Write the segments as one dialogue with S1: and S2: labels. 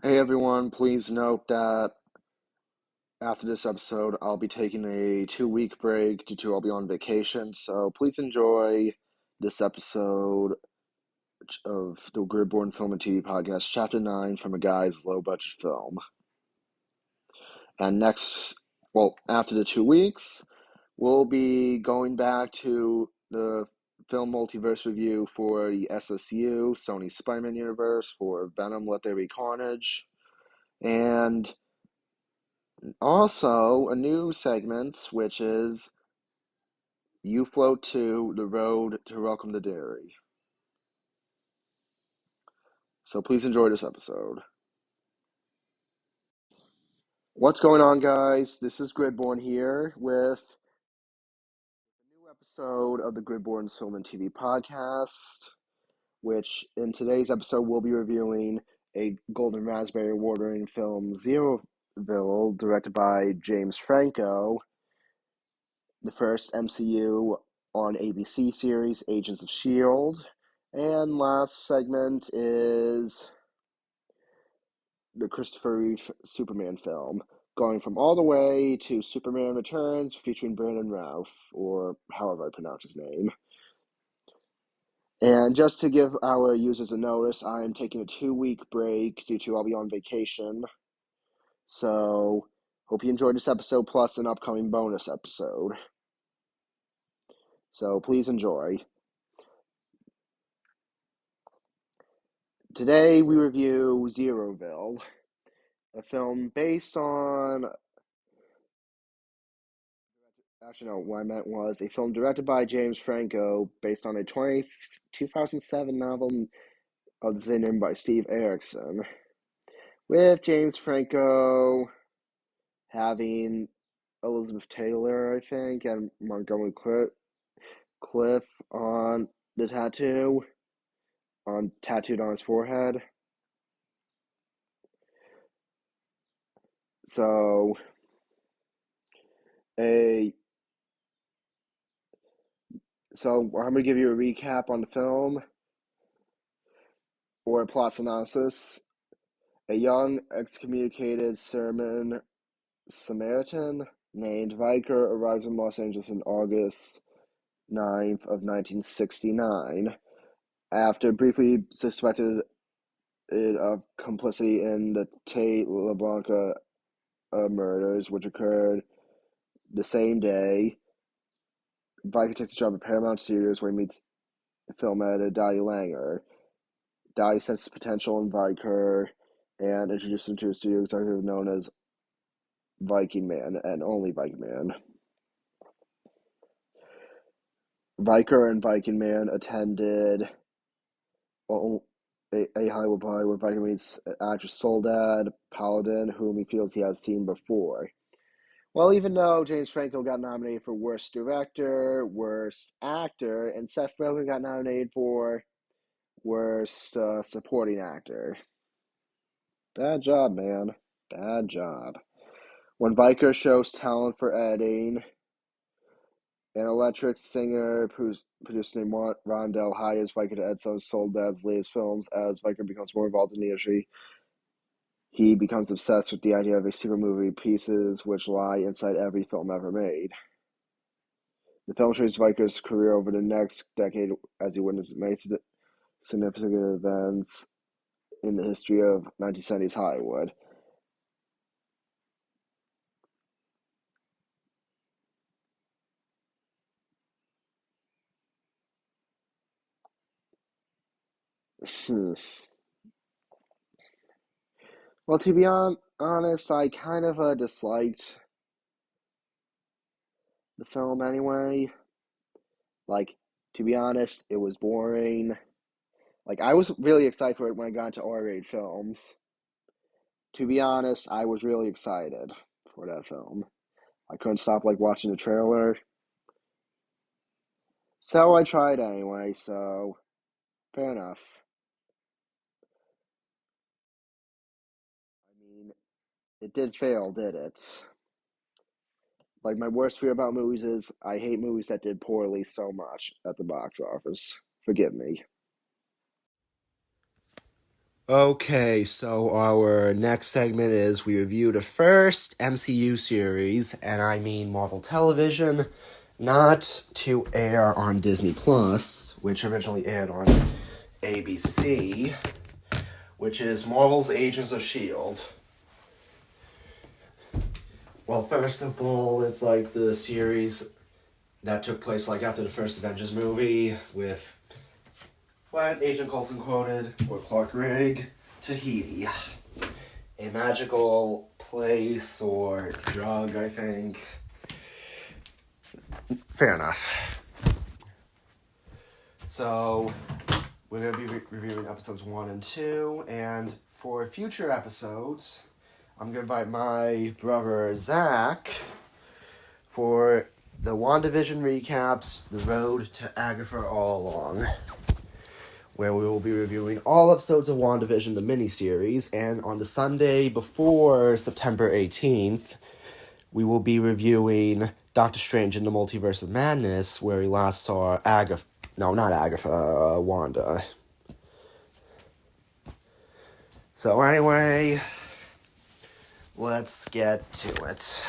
S1: Hey everyone, please note that after this episode, I'll be taking a 2 week break due to I'll be on vacation. So please enjoy this episode of the Gridborn Film and TV Podcast, Chapter 9 from a Guy's Low Budget Film. And after the 2 weeks, we'll be going back to the film multiverse review for the SSU, Sony Spider-Man universe, for Venom, Let There Be Carnage, and also a new segment, which is You Float to the Road to Welcome the Dairy. So please enjoy this episode. What's going on, guys? This is Gridborn here with a new episode of the Gridborn Film and TV Podcast, which in today's episode we'll be reviewing a Golden Raspberry Award-winning film, Zeroville, directed by James Franco, the first MCU on ABC series, Agents of S.H.I.E.L.D., and last segment is the Christopher Reeve Superman film, going from all the way to Superman Returns, featuring Brandon Routh, or however I pronounce his name. And just to give our users a notice, I am taking a 2 week break due to I'll be on vacation. So, hope you enjoyed this episode, plus an upcoming bonus episode. So, please enjoy. Today we review Zeroville, a film based on... Actually, no, what I meant was a film directed by James Franco based on a 2007 novel of the same name by Steve Erickson, with James Franco having Elizabeth Taylor, I think, and Montgomery Cliff on the tattooed on his forehead. So, I'm going to give you a recap on the film, or a plot synopsis. A young excommunicated Samaritan named Viker arrives in Los Angeles on August 9th of 1969 after briefly suspected of complicity in the Tate LaBlanca murders, which occurred the same day. Viker takes a job at Paramount Studios, where he meets film editor Dottie Langer. Dottie senses potential in Viker and introduces him to a studio executive known as Viking Man, and only Viking Man. Viker and Viking Man attended a Hollywood party where Viking meets actress Soledad Paladin, whom he feels he has seen before. Well, even though James Franco got nominated for Worst Director, Worst Actor, and Seth Rogen got nominated for Worst Supporting Actor. Bad job, man. Bad job. When Viker shows talent for editing, an electric singer producer named Rondell hires Viker to edit some of Soledad's latest films. As Viker becomes more involved in the industry, he becomes obsessed with the idea of a secret movie pieces which lie inside every film ever made. The film traces Viker's career over the next decade as he witnesses many significant events in the history of 1970s Hollywood. Well, to be honest, I kind of disliked the film anyway. Like, to be honest, it was boring. Like, I was really excited for it when I got into R-rated films. To be honest, I was really excited for that film. I couldn't stop, watching the trailer. So I tried anyway, so fair enough. I mean, it did fail, did it? Like, my worst fear about movies is I hate movies that did poorly so much at the box office. Forgive me.
S2: Okay, so our next segment is we review the first MCU series, and I mean Marvel Television, not to air on Disney Plus, which originally aired on ABC, which is Marvel's Agents of S.H.I.E.L.D. Well, first of all, it's like the series that took place like after the first Avengers movie with what Agent Coulson quoted, or Clark Gregg, Tahiti. A magical place or drug, I think. Fair enough. So, we're going to be reviewing episodes 1 and 2, and for future episodes, I'm going to invite my brother Zach for the WandaVision recaps, The Road to Agatha All Along, where we will be reviewing all episodes of WandaVision, the miniseries, and on the Sunday before September 18th, we will be reviewing Doctor Strange in the Multiverse of Madness, where we last saw Wanda. So anyway, let's get to it.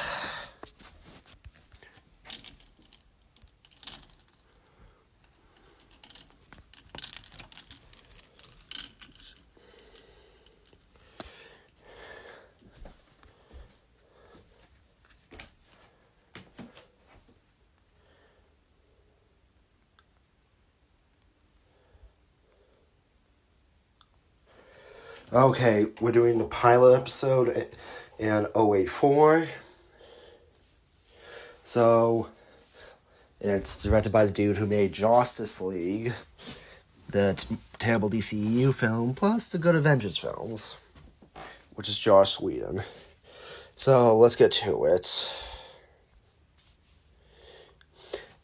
S2: Okay, we're doing the pilot episode in 084. So, it's directed by the dude who made Justice League, the terrible DCEU film, plus the good Avengers films, which is Joss Whedon. So, let's get to it.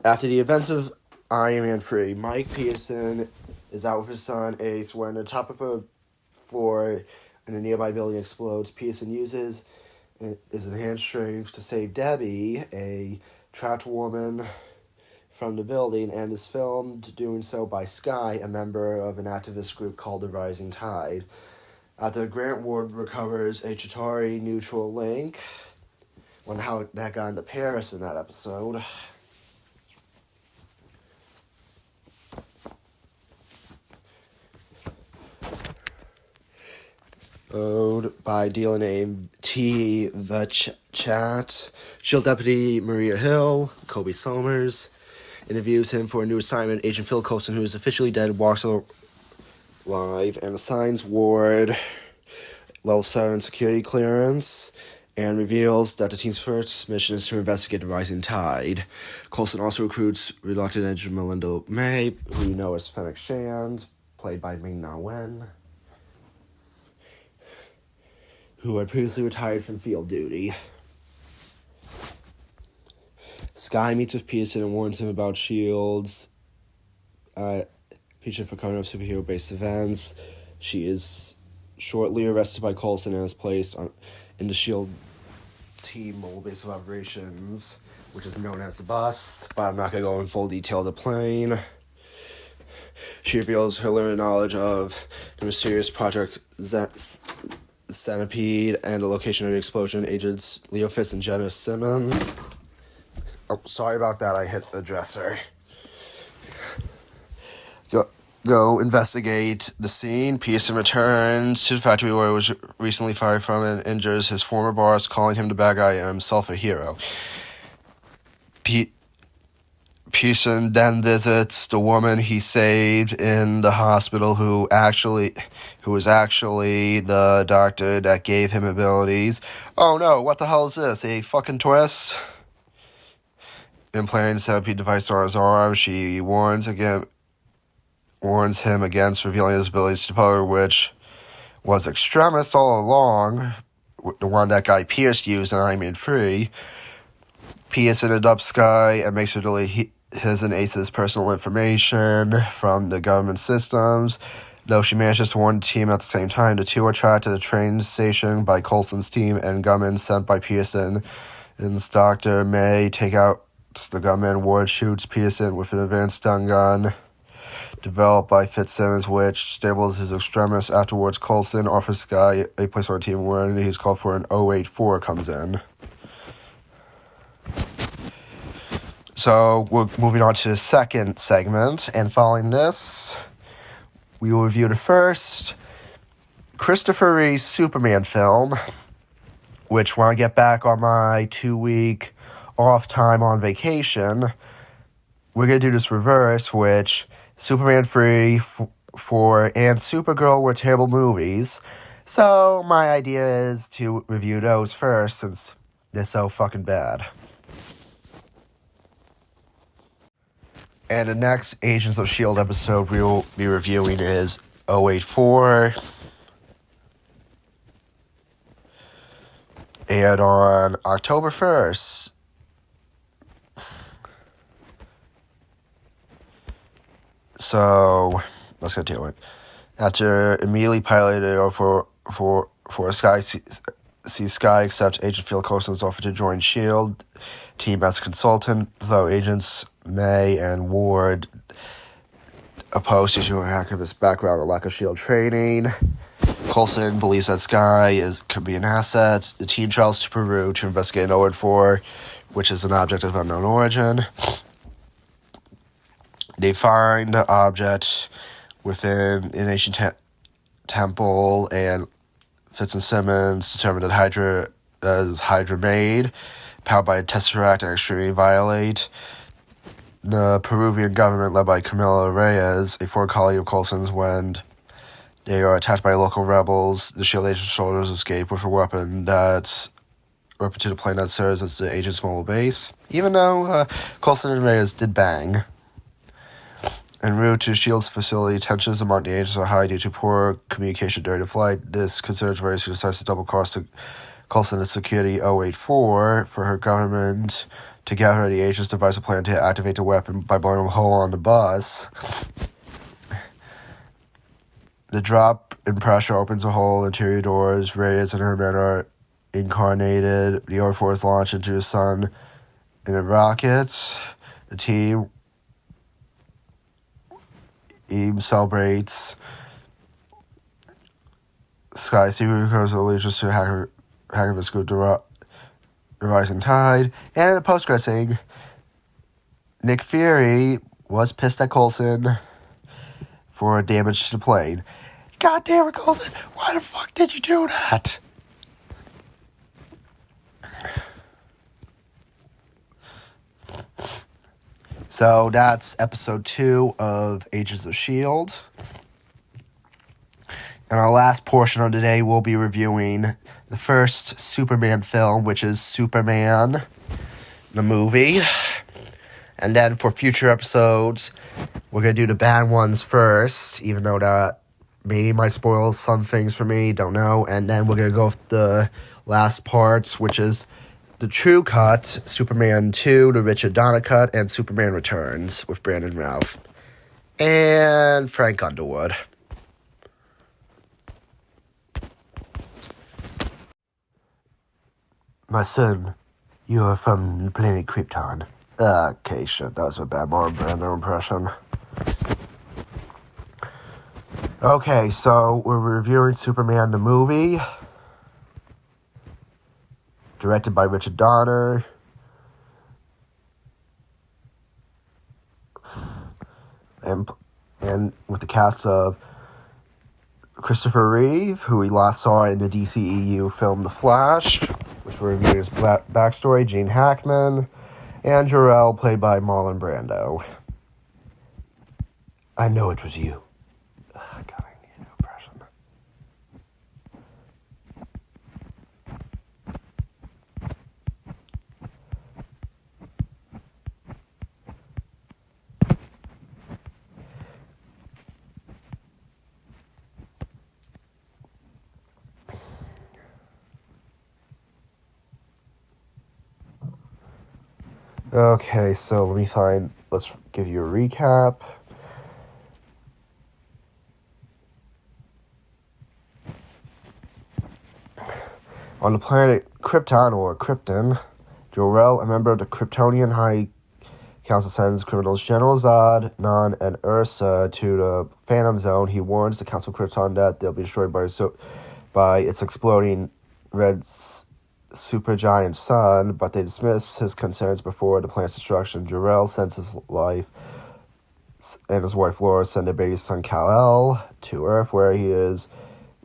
S2: After the events of Iron Man 3, Mike Pearson is out with his son Ace when the top of a floor in a nearby building explodes. Pearson uses his enhanced strength to save Debbie, a trapped woman, from the building, and is filmed doing so by Sky, a member of an activist group called the Rising Tide. After Grant Ward recovers a Chitauri neutral link, wonder how that got into Paris in that episode. By dealer named T. The Chat. S.H.I.E.L.D. Deputy Maria Hill, Kobe Somers, interviews him for a new assignment. Agent Phil Coulson, who is officially dead, walks alive and assigns Ward level 7 security clearance and reveals that the team's first mission is to investigate the rising tide. Coulson also recruits reluctant agent Melinda May, who you know as Fennec Shand, played by Ming-Na Wen, who had previously retired from field duty. Sky meets with Pearson and warns him about S.H.I.E.L.D.'s feature for covering up superhero-based events. She is shortly arrested by Coulson and is placed in the S.H.I.E.L.D. team mobile base of operations, which is known as the Bus, but I'm not going to go in full detail of the plane. She reveals her limited knowledge of the mysterious Project Centipede and the location of the explosion. Agents Leo Fitz and Jenna Simmons. Oh, sorry about that, I hit the dresser. Go investigate the scene. Pearson returns to the factory where he was recently fired from and injures his former boss, calling him the bad guy and himself a hero. Pearson then visits the woman he saved in the hospital who was actually the doctor that gave him abilities. Oh no, what the hell is this? A fucking twist? Implanting the centipede device on his arm, she warns him against revealing his abilities to the public, which was Extremis all along, the one that Guy Pearce used in Iron Man 3. Pearson adopts Sky and makes her delete his and Ace's personal information from the government systems. Though she manages to warn the team at the same time, the two are tracked at a train station by Coulson's team and gunmen sent by Pearson. And Dr. May take out the gunman. Ward shoots Pearson with an advanced stun gun. developed by Fitzsimmons, which stabilizes his extremis. Afterwards, Coulson offers Sky a place on the team where he's called for an 084 comes in. So we're moving on to the second segment, and following this, we will review the first Christopher Reeve Superman film, which when I get back on my 2-week off time on vacation, we're going to do this reverse, which Superman 3 and Supergirl were terrible movies. So my idea is to review those first, since they're so fucking bad. And the next Agents of S.H.I.E.L.D. episode we will be reviewing is 084. And on October 1st, so let's get to it. After immediately piloting for Sky, Sky accepts Agent Phil Coulson's offer to join S.H.I.E.L.D. team as a consultant, though Agents May and Ward opposed to her activist background and lack of S.H.I.E.L.D. training. Coulson believes that Sky could be an asset. The team travels to Peru to investigate an 084, which is an object of unknown origin. They find the object within an ancient temple, and Fitz and Simmons determine that Hydra is Hydra made, powered by a Tesseract and extremely violate. The Peruvian government, led by Camila Reyes, a former colleague of Coulson's, when they are attacked by local rebels, the S.H.I.E.L.D. agent soldiers escape with a weapon that's weapon to the plane that serves as the agent's mobile base. Even though Coulson and Reyes did bang. En route to S.H.I.E.L.D.'s facility, tensions among the agents are high due to poor communication during the flight. This concerns Reyes, who decides to double cross to Coulson and Security 084 for her government. Together, the agents devise a plan to activate the weapon by blowing a hole on the bus. The drop in pressure opens a hole, interior doors. Reyes and her men are incarnated. The 084 is launched into the sun in a rocket. The team celebrates Sky Supergirl's allegiance to Hacker's group, The Rising Tide. And post-credits, Nick Fury was pissed at Coulson for damage to the plane. God damn it, Coulson! Why the fuck did you do that? So that's episode 2 of Agents of S.H.I.E.L.D. And our last portion of today, we'll be reviewing the first Superman film, which is Superman, the movie. And then for future episodes, we're going to do the bad ones first, even though that maybe might spoil some things for me, don't know. And then we're going to go with the last parts, which is the true cut, Superman 2, the Richard Donner cut, and Superman Returns with Brandon Routh and Frank Underwood. My son, you are from the planet Krypton. Okay, shit, that was a bad Marlon Brando impression. Okay, so we're reviewing Superman the movie, directed by Richard Donner. And with the cast of Christopher Reeve, who we last saw in the DCEU film The Flash, which we're reviewing his backstory, Gene Hackman, and Jor-El, played by Marlon Brando. I know it was you. God, I need a new impression. Okay, so let's give you a recap. On the planet Krypton, or Krypton, Jor-El, a member of the Kryptonian High Council sends criminals General Zod, Non, and Ursa to the Phantom Zone. He warns the Council of Krypton that they'll be destroyed by its exploding red supergiant sun, but they dismiss his concerns before the planet's destruction. Jor-El sends his life and his wife Laura send their baby son Kal-El to Earth, where his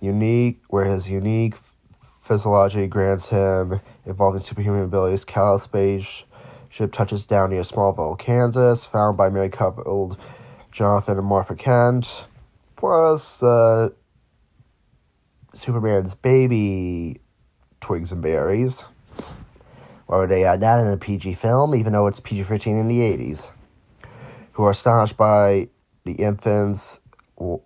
S2: unique physiology grants him evolving superhuman abilities. Kal-El's spaceship touches down near Smallville, Kansas, found by married couple Jonathan and Martha Kent, plus Superman's baby Twigs and Berries. Why would they add that in a PG film, even though it's PG-13 in the 80s? Who are astonished by the infants when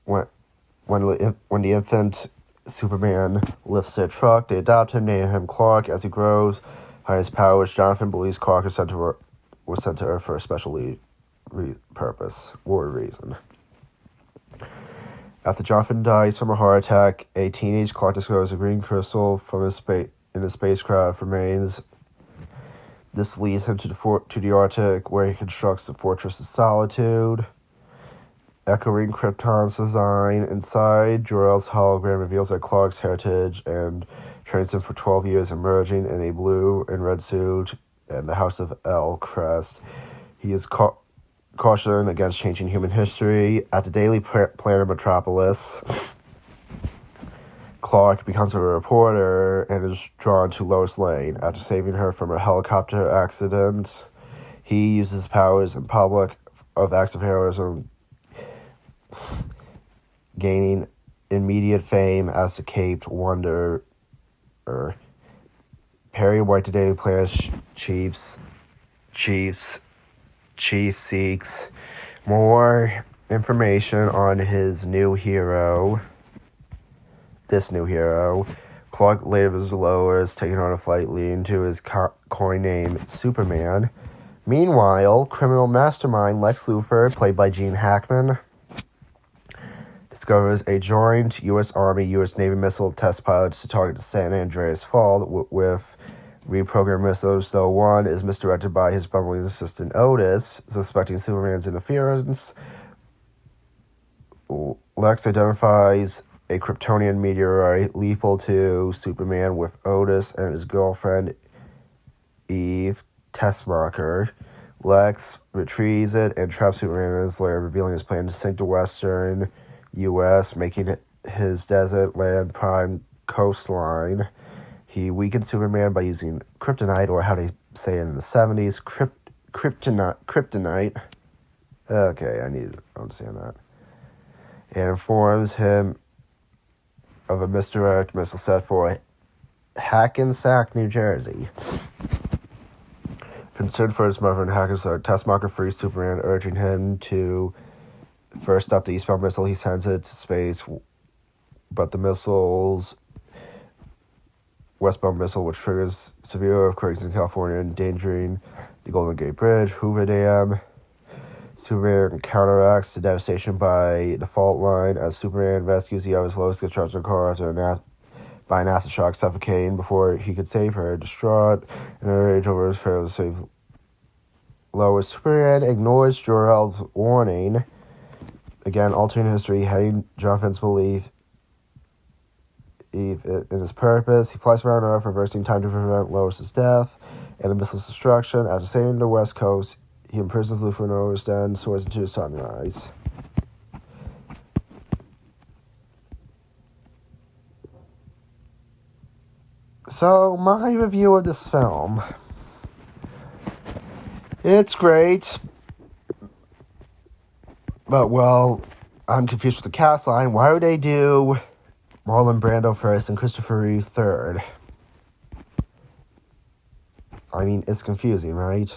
S2: the infant Superman lifts their truck. They adopt him, name him Clark. As he grows, by his powers, Jonathan believes Clark was sent to Earth for a special purpose or reason. After Jonathan dies from a heart attack, a teenage Clark discovers a green crystal in his spacecraft remains. This leads him to the Arctic, where he constructs the Fortress of Solitude. Echoing Krypton's design, inside, Jor-El's hologram reveals that Clark's heritage and trains him for 12 years, emerging in a blue and red suit and the House of El crest. He is cautioned against changing human history. At the Daily Planet Metropolis, Clark becomes a reporter and is drawn to Lois Lane. After saving her from a helicopter accident, he uses powers in public of acts of heroism, gaining immediate fame as the Caped Wonder. Perry White, the Daily Planet Chief seeks more information on his new hero. This new hero. Clark later lowers, taking on a flight leading to his coin name Superman. Meanwhile, criminal mastermind Lex Luthor, played by Gene Hackman, discovers a joint U.S. Army, U.S. Navy missile test pilots to target the San Andreas Fault with reprogrammed missiles, though one is misdirected by his bumbling assistant Otis, suspecting Superman's interference. Lex identifies a Kryptonian meteorite lethal to Superman with Otis and his girlfriend Eve Tessmacher. Lex retrieves it and traps Superman in his lair, revealing his plan to sink the western U.S., making his desert land prime coastline. He weakens Superman by using kryptonite, or how they say it in the 70s, kryptonite. Okay, I need to understand that. And informs him of a misdirect missile set for Hackensack, New Jersey. Concerned for his mother in Hackensack, Tessmacher frees Superman, urging him to first stop the eastbound missile. He sends it to space, but the missile's westbound missile, which triggers severe earthquakes in California, endangering the Golden Gate Bridge, Hoover Dam. Superman counteracts the devastation by the fault line as Superman rescues the others. Lois gets trapped in a car by an aftershock, suffocating before he could save her. Distraught and enraged over his failure to save Lois, Superman ignores Jor-El's warning. Again, altering history, heading Jonathan's belief in his purpose. He flies around Earth, reversing time to prevent Lois' death and the missile's destruction. After saving the West Coast, he imprisons Luthor in Lois' den and soars into the sunrise. So, my review of this film. It's great. But, well, I'm confused with the cast line. Why would they do Marlon Brando first and Christopher Reeve third? I mean, it's confusing, right?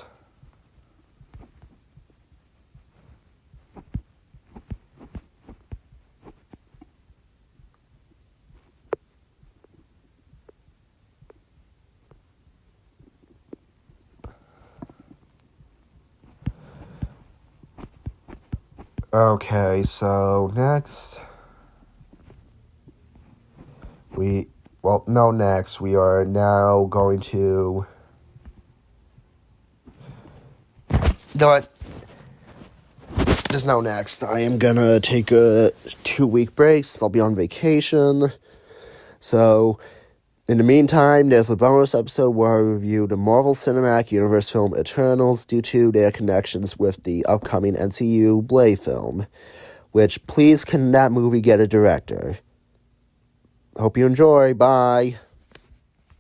S2: Okay, so next we are now going to But just now next, I am gonna take a 2-week break. I'll be on vacation. So, in the meantime, there's a bonus episode where I review the Marvel Cinematic Universe film Eternals due to their connections with the upcoming MCU Blade film. Which, please, can that movie get a director? Hope you enjoy. Bye.